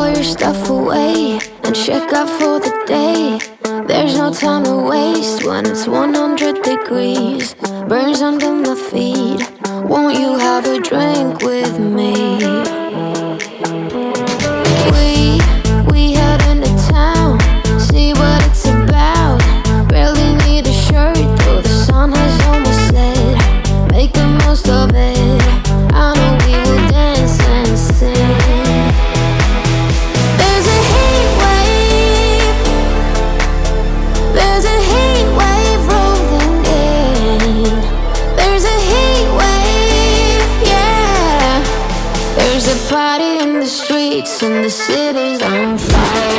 all your stuff away and check out for the day. There's no time to waste when it's 100 degrees. Burns under my feet. Won't you have a drink with me? We head into town, see what it's about. Barely need a shirt though the sun has almost set. Make the most of it. I know we will dance and sing. There's a heat wave. There's a heat wave rolling in. There's a heat wave, yeah. There's a party in the streets and the city's on fire.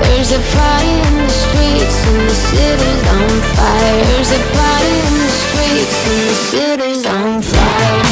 There's a party in the streets and the city's on fire. There's a party in the streets and the city's on fire.